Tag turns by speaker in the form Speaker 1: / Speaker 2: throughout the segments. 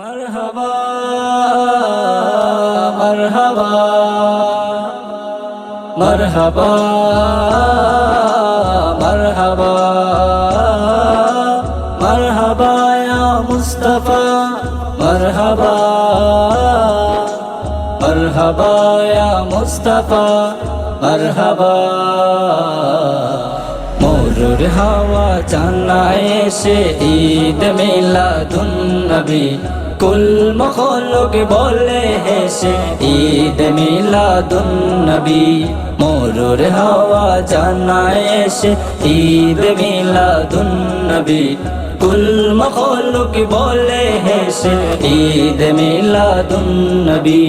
Speaker 1: মারহাবা মারহাবা মারহাবা মারহাবা মারহাবা ইয়া মুস্তাফা মারহাবা মারহাবা ইয়া মুস্তাফা মারহাবা মরুর হাওয়া জানায় এসে ঈদ মিলাদুন নবী কুল মখলুক বলে হেসে ঈদ মিলাদুন নবী মরুর হাওয়া জানায় এসে ঈদ মিলাদুন নবী কুল মখলুক বলে হেসে ঈদ মিলাদুন নবী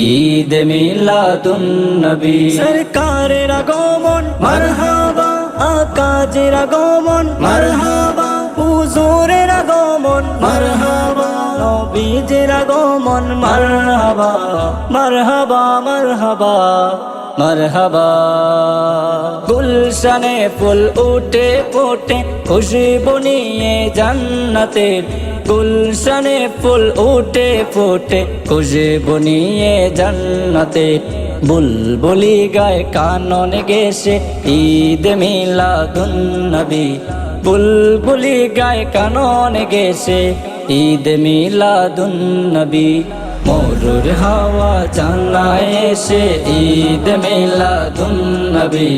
Speaker 1: ঈদ মিলাদুন নবী সরকারের আগমন মারহাবা আকাজের আগমন মারহাবা হুজুরের আগমন মারহাবা নবীজির আগমন মারহাবা মারহাবা মারহাবা মারহাবা গুলশানে ফুল উঠে ফোটে খুশবু নিয়ে জান্নাতের গুলশানে ফুল উঠে ফোটে খুশবু নিয়ে জান্নাতের বুলবুলি গায় কানন গেছে ঈদ মিলাদুন নবী বুলবুলি গায় কানন গেছে ঈদ মিলাদুন নবী মরুর হাওয়া জানায় এসে ঈদ মিলাদুন নবী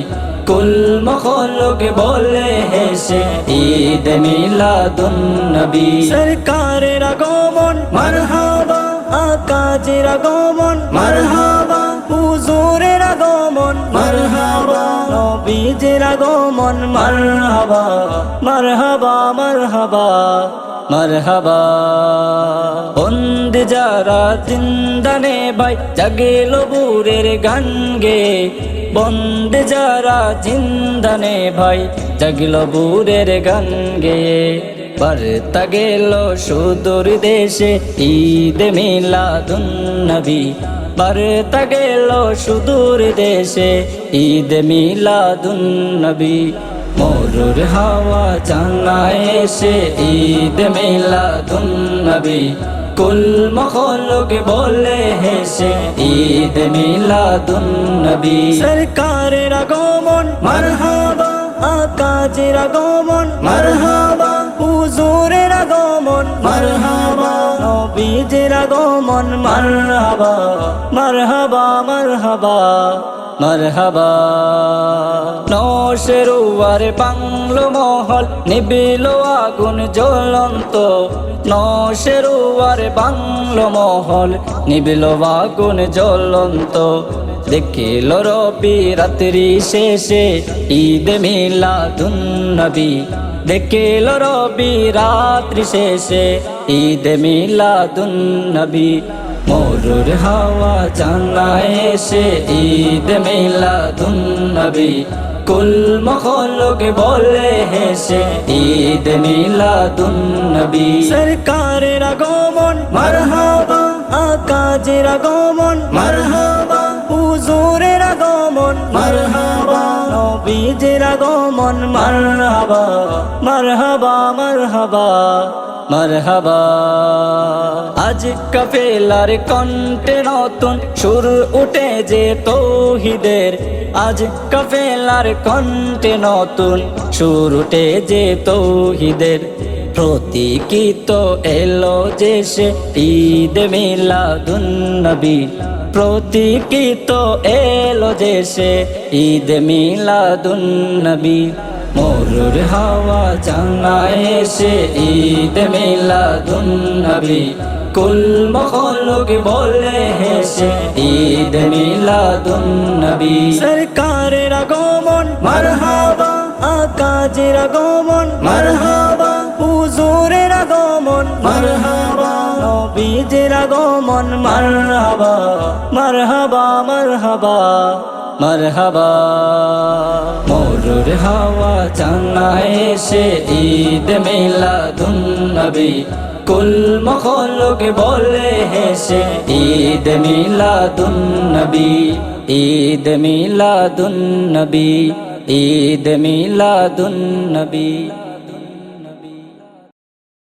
Speaker 1: কুল মখলুক বলে হেসে ঈদ মিলাদুন নবী সরকারের আগমন মারহাবা আকাজের আগমন মারহাবা হুজুরের আগমন মারহাবা নবীজির আগমন মারহাবা মারহাবা মারহাবা মারহাবা বন্দ যারা জিন্দানে ভাই জাগিল বুরের গান গে বন্দ যারা জিন্দানে ভাই জাগিল বুরের গান গে বার্তা গেল সুদূর দেশে ঈদ মিলাদুন নবী বার্তা গেল সুদূর দেশে ঈদ মিলাদুন নবী মরুর হাওয়া জানায় এসে ঈদ মিলাদুন নবী কুল মখলুক বলে হেসে ঈদ মিলাদুন নবী সরকারের আগমন মারহাবা আকাজের আগমন মারহাবা হুজুরের আগমন মারহাবা নবীজির আগমন মারহাবা মারহাবা মারহাবা মারহাবা নশেরুয়ার বাংলো মহল নিবিল আগুন জ্বলন্ত নশেরুয়ার বাংলো মহল নিবিল আগুন জ্বলন্ত দেখিল রবি রাত্রি শেষে ঈদ মিলাদুন নবী দেখিল রবি রাত্রি শেষে ঈদ মিলাদুন নবী মরুর হাওয়া জানায় এসে ঈদ মিলাদুন নবী কুল মখলুক বলে হেসে ঈদ মিলাদুন নবী সরকারের আগমন মারহাবা আকাজের আগমন মারহাবা হুজুরের আগমন মারহাবা নবীজির আগমন মারহাবা মারহাবা মারহাবা মারহাবা আজ কাফেলার কণ্ঠে নতুন সুর উঠে যে তৌহিদের আজ কাফেলার কণ্ঠে নতুন সুর উঠে যে তৌহিদের প্রতীকিত এলো যে সে ঈদ মিলাদুন নবী প্রতীকিত এলো যে সে ঈদ মিলাদুন নবী মরুর হাওয়া জানায় এসে ঈদ মিলাদুন নবী কুল মখলুক বলে হেসে ঈদ মিলাদুন নবী সরকারের আগমন মারহাবা আকাজের আগমন মারহাবা হুজুরের আগমন মারহাবা নবীজির আগমন মারহাবা মারহাবা মারহাবা মারহাবা মরুর হাওয়া জানায় এসে ঈদ মিলাদুন নবী কুল মখলুক বলে হেসে ঈদ মিলাদুন নবী ঈদ মিলাদুন নবী ঈদ মিলাদুন নবী।